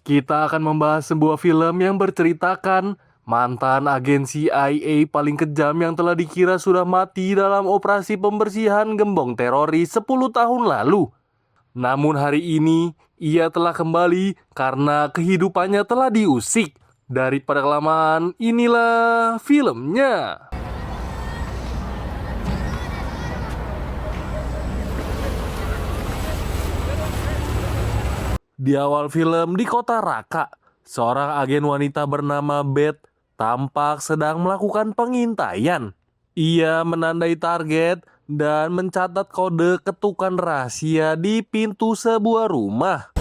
Kita akan membahas sebuah film yang berceritakan mantan agen CIA paling kejam yang telah dikira sudah mati dalam operasi pembersihan gembong teroris 10 tahun lalu. Namun hari ini, ia telah kembali karena kehidupannya telah diusik. Daripada kelamaan, inilah filmnya. Di awal film di kota Raqqa, seorang agen wanita bernama Beth tampak sedang melakukan pengintaian. Ia menandai target dan mencatat kode ketukan rahasia di pintu sebuah rumah.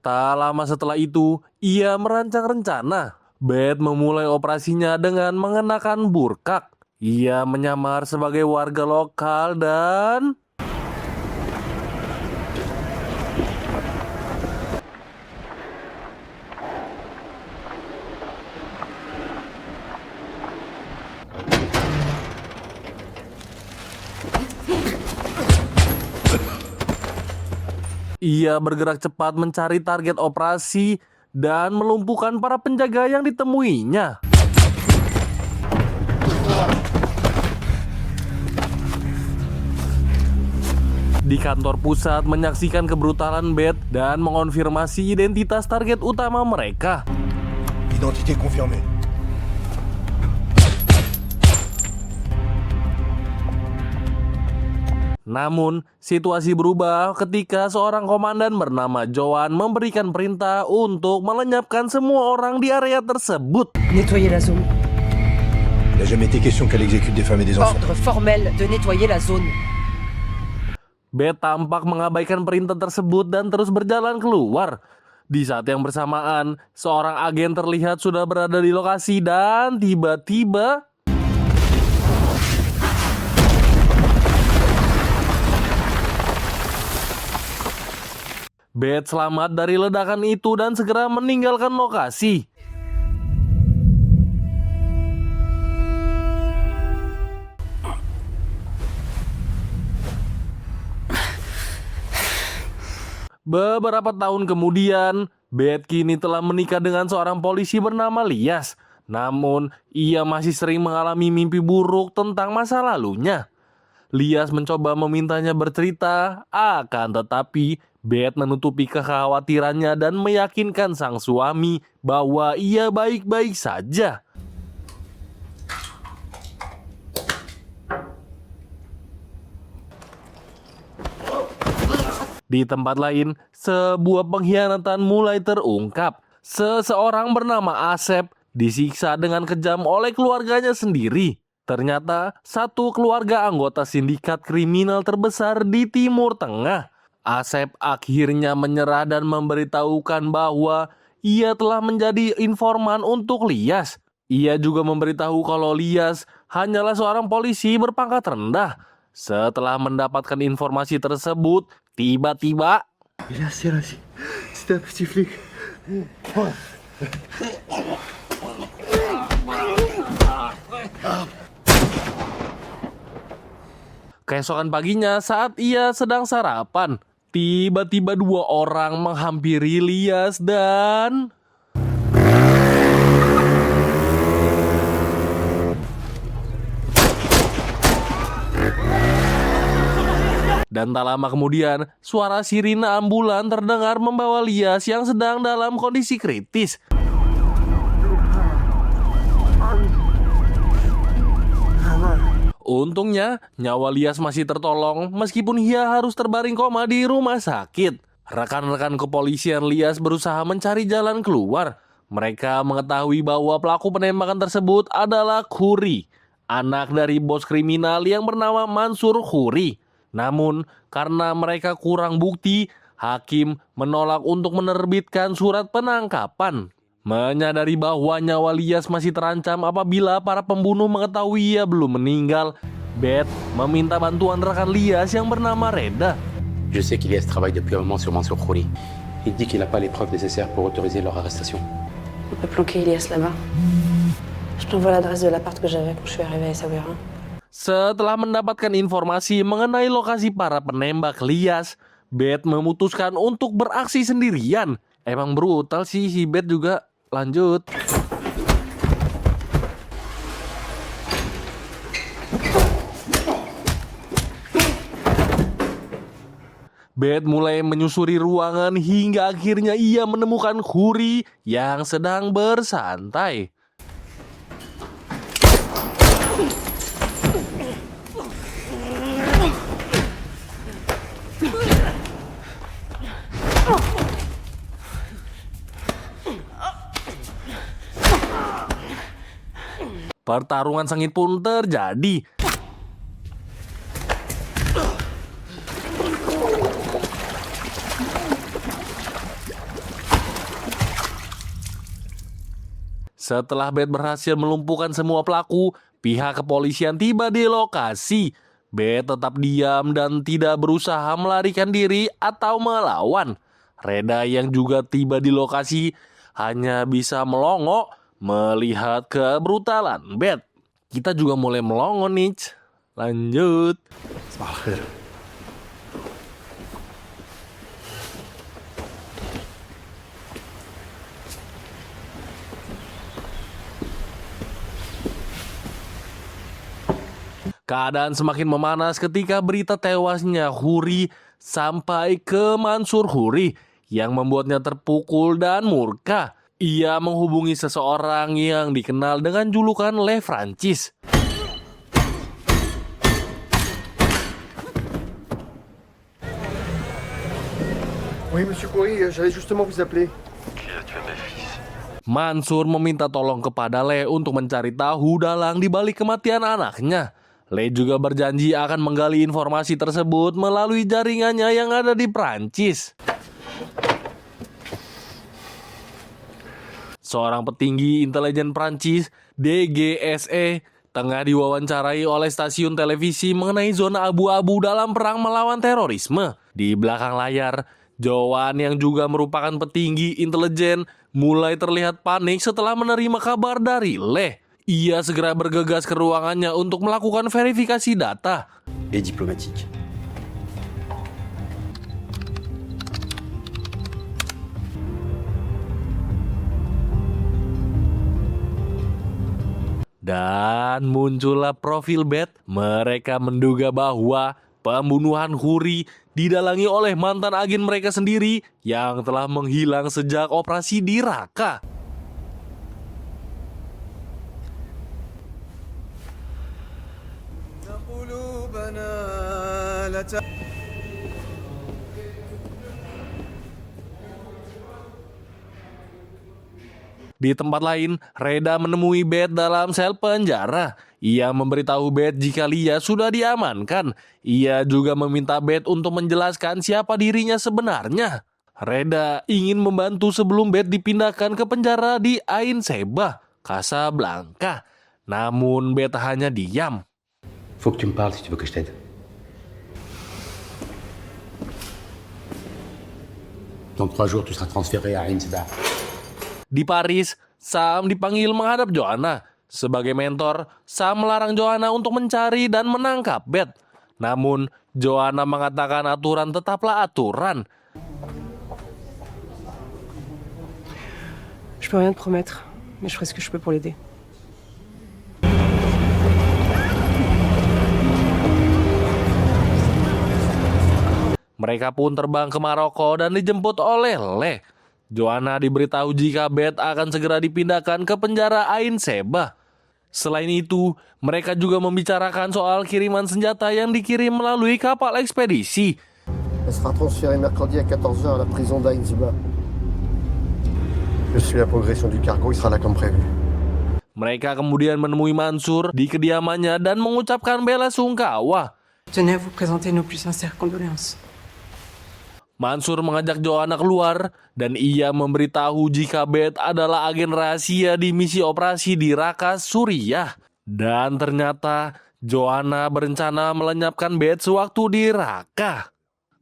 Tak lama setelah itu, ia merancang rencana. Beth memulai operasinya dengan mengenakan burkak. Ia menyamar sebagai warga lokal dan... Ia bergerak cepat mencari target operasi dan melumpuhkan para penjaga yang ditemuinya. Di kantor pusat menyaksikan kebrutalan Beth dan mengonfirmasi identitas target utama mereka. Identité confirmée. Namun, situasi berubah ketika seorang komandan bernama Joan memberikan perintah untuk melenyapkan semua orang di area tersebut. Nettoyer la zone. Il n'a jamais été question qu'elle exécute des femmes et des enfants. Ordre formel de nettoyer la zone. Beth tampak mengabaikan perintah tersebut dan terus berjalan keluar. Di saat yang bersamaan, seorang agen terlihat sudah berada di lokasi dan tiba-tiba... Beth selamat dari ledakan itu dan segera meninggalkan lokasi. Beberapa tahun kemudian, Beth kini telah menikah dengan seorang polisi bernama Lias. Namun, ia masih sering mengalami mimpi buruk tentang masa lalunya. Lias mencoba memintanya bercerita, akan tetapi Beth menutupi kekhawatirannya dan meyakinkan sang suami bahwa ia baik-baik saja. Di tempat lain, sebuah pengkhianatan mulai terungkap. Seseorang bernama Asep disiksa dengan kejam oleh keluarganya sendiri. Ternyata satu keluarga anggota sindikat kriminal terbesar di Timur Tengah. Asep akhirnya menyerah dan memberitahukan bahwa ia telah menjadi informan untuk Lias. Ia juga memberitahu kalau Lias hanyalah seorang polisi berpangkat rendah. Setelah mendapatkan informasi tersebut, tiba-tiba... C'était un petit flic. Keesokan paginya saat ia sedang sarapan, tiba-tiba dua orang menghampiri Lias dan... Dan tak lama kemudian, suara sirine ambulan terdengar membawa Lias yang sedang dalam kondisi kritis. Untungnya, nyawa Lias masih tertolong meskipun ia harus terbaring koma di rumah sakit. Rekan-rekan kepolisian Lias berusaha mencari jalan keluar. Mereka mengetahui bahwa pelaku penembakan tersebut adalah Khoury, anak dari bos kriminal yang bernama Mansur Khoury. Namun, karena mereka kurang bukti, hakim menolak untuk menerbitkan surat penangkapan. Menyadari bahwa nyawa Lias masih terancam apabila para pembunuh mengetahui ia belum meninggal, Beth meminta bantuan rekan Lias yang bernama Reda. Je sais qu'Ilias travaille depuis un moment sur Mansour Khouri. Il dit qu'il n'a pas les preuves nécessaires pour autoriser leur arrestation. On peut planquer Ilias là-bas. Je t'envoie l'adresse de l'appart que j'avais quand je suis arrivée à Essaouira. Setelah mendapatkan informasi mengenai lokasi para penembak Lias, Beth memutuskan untuk beraksi sendirian. Emang brutal sih si Beth juga. Lanjut. Beth mulai menyusuri ruangan hingga akhirnya ia menemukan Khouri yang sedang bersantai. Pertarungan sengit pun terjadi. Setelah Beth berhasil melumpuhkan semua pelaku, pihak kepolisian tiba di lokasi. Beth tetap diam dan tidak berusaha melarikan diri atau melawan. Reda yang juga tiba di lokasi hanya bisa melongo melihat kebrutalan Beth. Kita juga mulai melongo nih. Lanjut. Keadaan semakin memanas ketika berita tewasnya Khouri sampai ke Mansour Khouri yang membuatnya terpukul dan murka. Ia menghubungi seseorang yang dikenal dengan julukan Le Francis. Oui, monsieur Khouri, j'allais justement vous appeler. Mansour meminta tolong kepada Le untuk mencari tahu dalang di balik kematian anaknya. Le juga berjanji akan menggali informasi tersebut melalui jaringannya yang ada di Prancis. Seorang petinggi intelijen Prancis, DGSE, tengah diwawancarai oleh stasiun televisi mengenai zona abu-abu dalam perang melawan terorisme. Di belakang layar, Joan yang juga merupakan petinggi intelijen mulai terlihat panik setelah menerima kabar dari Le. Ia segera bergegas ke ruangannya untuk melakukan verifikasi data. Et diplomatique. Dan muncullah profil Beth. Mereka menduga bahwa pembunuhan Khouri didalangi oleh mantan agen mereka sendiri yang telah menghilang sejak operasi di Raqqa. Di tempat lain, Reda menemui Beth dalam sel penjara. Ia memberitahu Beth jika Lia sudah diamankan. Ia juga meminta Beth untuk menjelaskan siapa dirinya sebenarnya. Reda ingin membantu sebelum Beth dipindahkan ke penjara di Ain Sebah, Casablanca. Namun Beth hanya diam. Faut que tu me parles si tu veux que je t'aide. Dans 3 jours, tu seras transféré à Ain Sebah. Di Paris, Sam dipanggil menghadap Joanna. Sebagai mentor, Sam melarang Joanna untuk mencari dan menangkap Beth. Namun, Joanna mengatakan aturan tetaplah aturan. Je peux rien te promettre, mais je ferai ce que je peux pour l'aider. Mereka pun terbang ke Maroko dan dijemput oleh Le. Joanna diberitahu jika Beth akan segera dipindahkan ke penjara Ain Sebah. Selain itu, mereka juga membicarakan soal kiriman senjata yang dikirim melalui kapal ekspedisi. Elle sera transférée mercredi à 14h à la prison d'Ain Sebah. Je suis la progression du cargo, il sera là comme prévu. Mereka kemudian menemui Mansour di kediamannya dan mengucapkan bela sungkawa. Tenez à vous présenter nos plus sincères condoléances. Mansur mengajak Joanna keluar dan ia memberitahu jika Beth adalah agen rahasia di misi operasi di Raqqa, Suriah. Dan ternyata Joanna berencana melenyapkan Beth sewaktu di Raqqa.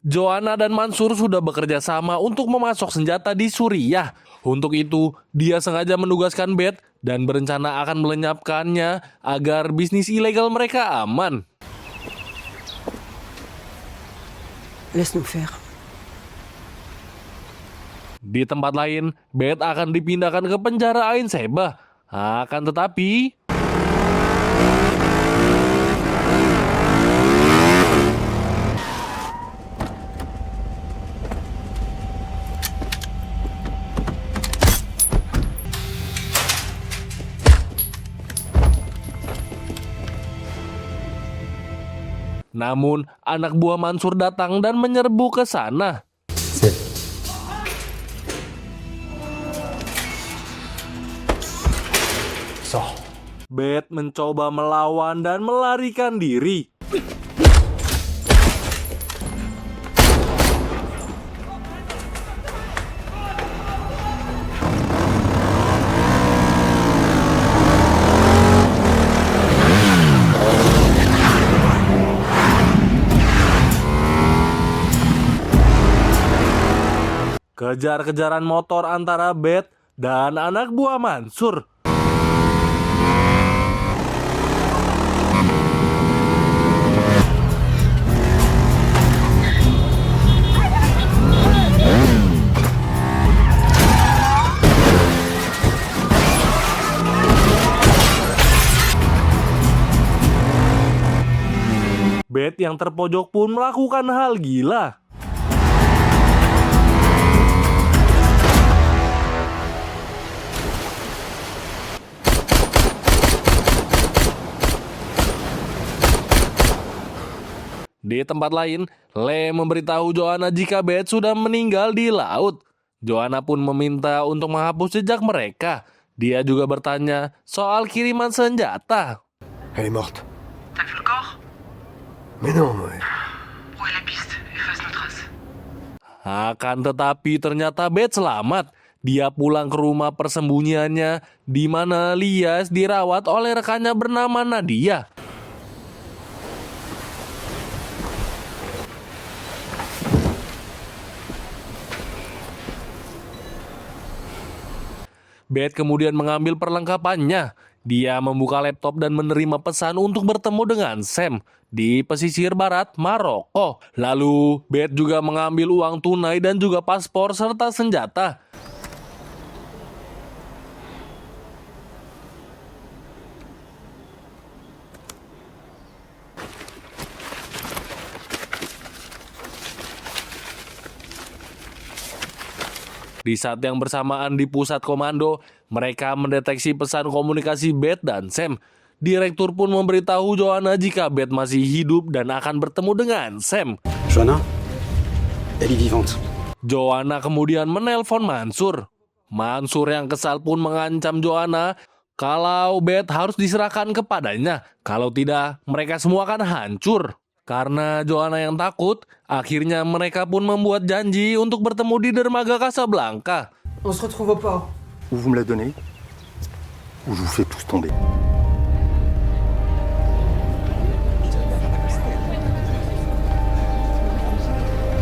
Joanna dan Mansur sudah bekerja sama untuk memasok senjata di Suriah. Untuk itu, dia sengaja menugaskan Beth dan berencana akan melenyapkannya agar bisnis ilegal mereka aman. Laisse-nous faire. Di tempat lain, Beth akan dipindahkan ke penjara Ain Sheba. Akan tetapi, namun anak buah Mansur datang dan menyerbu ke sana. Beth mencoba melawan dan melarikan diri. Kejar-kejaran motor antara Beth dan anak buah Mansur. Beth yang terpojok pun melakukan hal gila. Di tempat lain, Lee memberitahu Joanna jika Beth sudah meninggal di laut. Joanna pun meminta untuk menghapus jejak mereka. Dia juga bertanya soal kiriman senjata. Elle est morte. T'as vu le corps? Mais non, mais... Où est la piste? Efface nos traces. Akan tetapi ternyata Beth selamat. Dia pulang ke rumah persembunyiannya di mana Lias dirawat oleh rekannya bernama Nadia. Beth kemudian mengambil perlengkapannya. Dia membuka laptop dan menerima pesan untuk bertemu dengan Sam di pesisir barat Maroko. Lalu Beth juga mengambil uang tunai dan juga paspor serta senjata. Di saat yang bersamaan di pusat komando, mereka mendeteksi pesan komunikasi Beth dan Sam. Direktur pun memberitahu Joanna jika Beth masih hidup dan akan bertemu dengan Sam. Joanna, elle est vivante. Joanna kemudian menelpon Mansur. Mansur yang kesal pun mengancam Joanna kalau Beth harus diserahkan kepadanya. Kalau tidak, mereka semua akan hancur. Karena Joanna yang takut, akhirnya mereka pun membuat janji untuk bertemu di dermaga Casablanca. On se retrouve au port. Ou vous me la donnez, ou je vous fais tous tomber.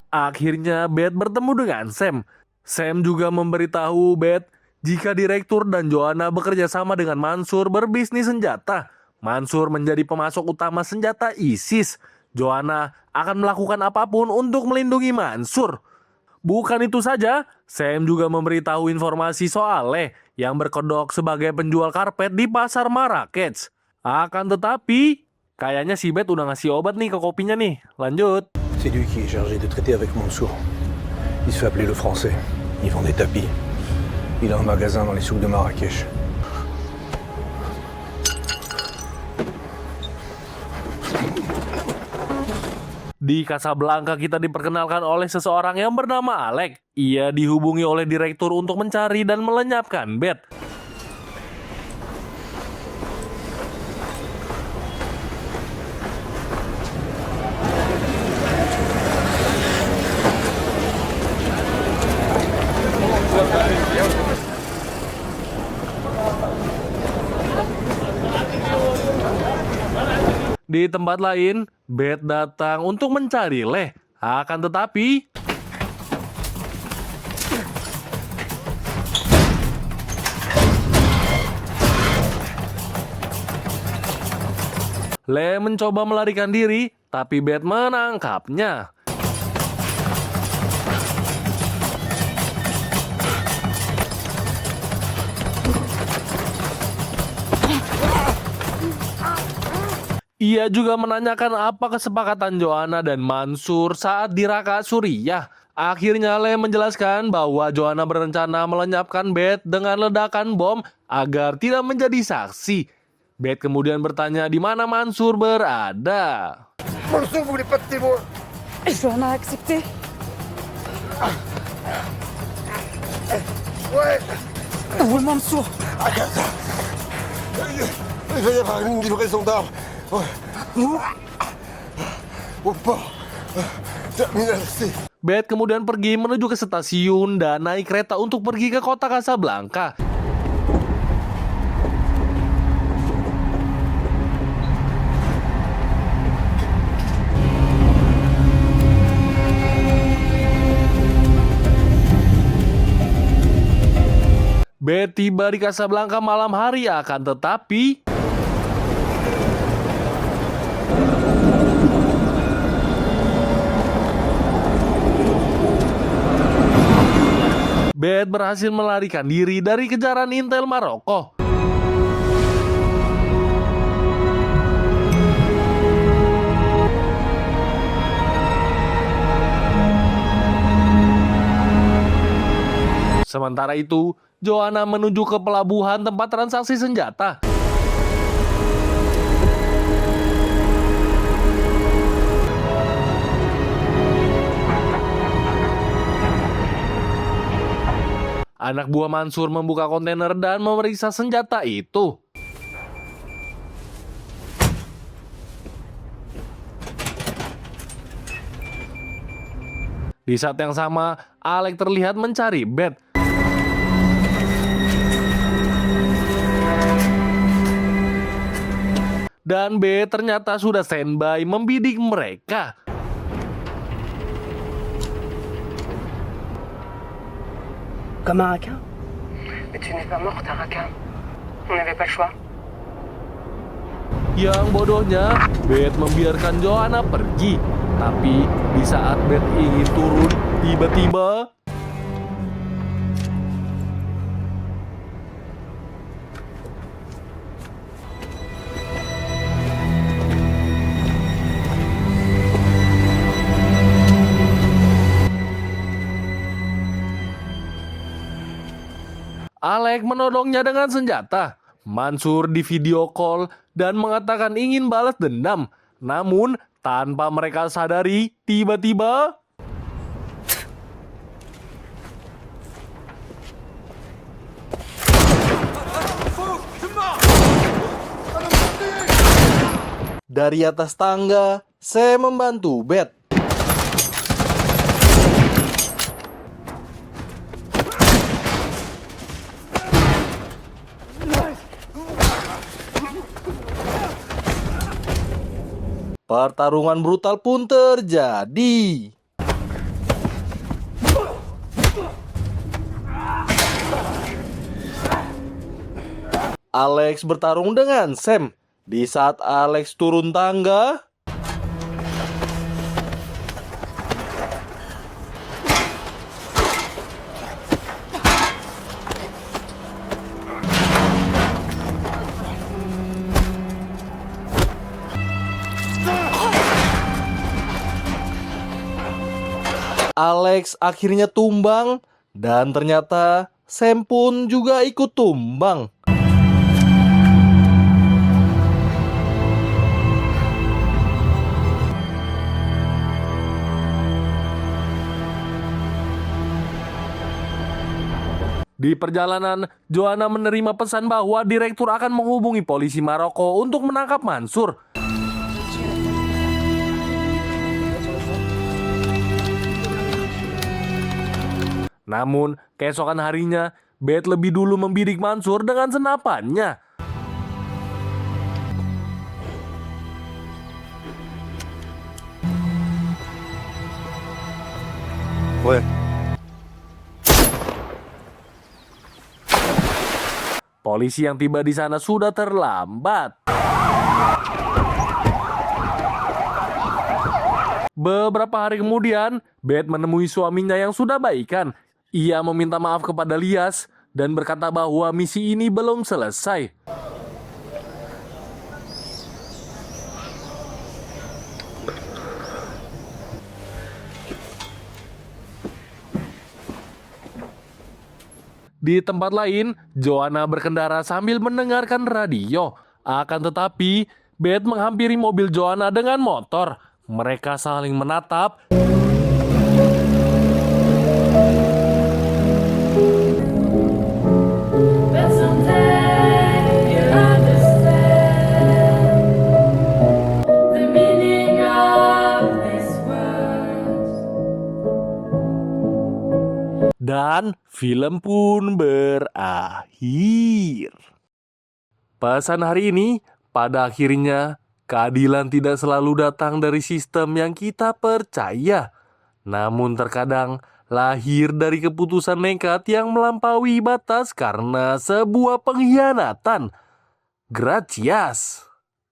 Akhirnya Beth bertemu dengan Sam. Sam juga memberitahu Beth jika direktur dan Joanna bekerja sama dengan Mansur berbisnis senjata. Mansur menjadi pemasok utama senjata ISIS. Joanna akan melakukan apapun untuk melindungi Mansur. Bukan itu saja, Sam juga memberitahu informasi soal Lee yang berkedok sebagai penjual karpet di pasar Marrakech. Akan tetapi, kayaknya si Beth udah ngasih obat nih ke kopinya nih. Lanjut. C'est lui qui est chargé de traiter avec Mansour. Il se fait appeler le Français. Il vend des tapis. Il a un magasin dans les souks de Marrakech. Di Casablanca kita diperkenalkan oleh seseorang yang bernama Alec. Ia dihubungi oleh direktur untuk mencari dan melenyapkan Beth. Di tempat lain, Beth datang untuk mencari Leh. Akan tetapi, Leh mencoba melarikan diri, tapi Beth menangkapnya. Ia juga menanyakan apa kesepakatan Joanna dan Mansur saat di Raqqa, Suriah. Akhirnya Leh menjelaskan bahwa Joanna berencana melenyapkan Beth dengan ledakan bom agar tidak menjadi saksi. Beth kemudian bertanya di mana Mansur berada. Mansour voulait pas de témoin. Joanna a accepté. Ouais, Où est Mansour? il va y avoir une livraison d'armes. Ouais. Au port. Terminal C. Beth kemudian pergi menuju ke stasiun dan naik kereta untuk pergi ke kota Casablanca. Beth tiba di Casablanca malam hari, akan tetapi Beth berhasil melarikan diri dari kejaran intel Maroko. Sementara itu, Joanna menuju ke pelabuhan tempat transaksi senjata. Anak buah Mansur membuka kontainer dan memeriksa senjata itu. Di saat yang sama, Alex terlihat mencari Beth. Dan B ternyata sudah standby membidik mereka. Comme un requin? Mais tu n'es pas morte, Araka. On n'avait pas le choix. Yang bodohnya, Beth membiarkan Joanna pergi. Tapi di saat Beth ingin turun, tiba-tiba Alex menodongnya dengan senjata. Mansur di video call dan mengatakan ingin balas dendam. Namun, tanpa mereka sadari, tiba-tiba dari atas tangga, saya membantu Beth. Pertarungan brutal pun terjadi. Alex bertarung dengan Sam. Di saat Alex turun tangga, Alex akhirnya tumbang dan ternyata Sam pun juga ikut tumbang. Di perjalanan, Joanna menerima pesan bahwa direktur akan menghubungi polisi Maroko untuk menangkap Mansur. Namun, keesokan harinya, Beth lebih dulu membidik Mansur dengan senapannya. Ouais. Polisi yang tiba di sana sudah terlambat. Beberapa hari kemudian, Beth menemui suaminya yang sudah baikan. Ia meminta maaf kepada Lias dan berkata bahwa misi ini belum selesai. Di tempat lain, Joanna berkendara sambil mendengarkan radio. Akan tetapi, Beth menghampiri mobil Joanna dengan motor. Mereka saling menatap. Dan film pun berakhir. Pesan hari ini, pada akhirnya, keadilan tidak selalu datang dari sistem yang kita percaya. Namun terkadang lahir dari keputusan nekat yang melampaui batas karena sebuah pengkhianatan. Gracias.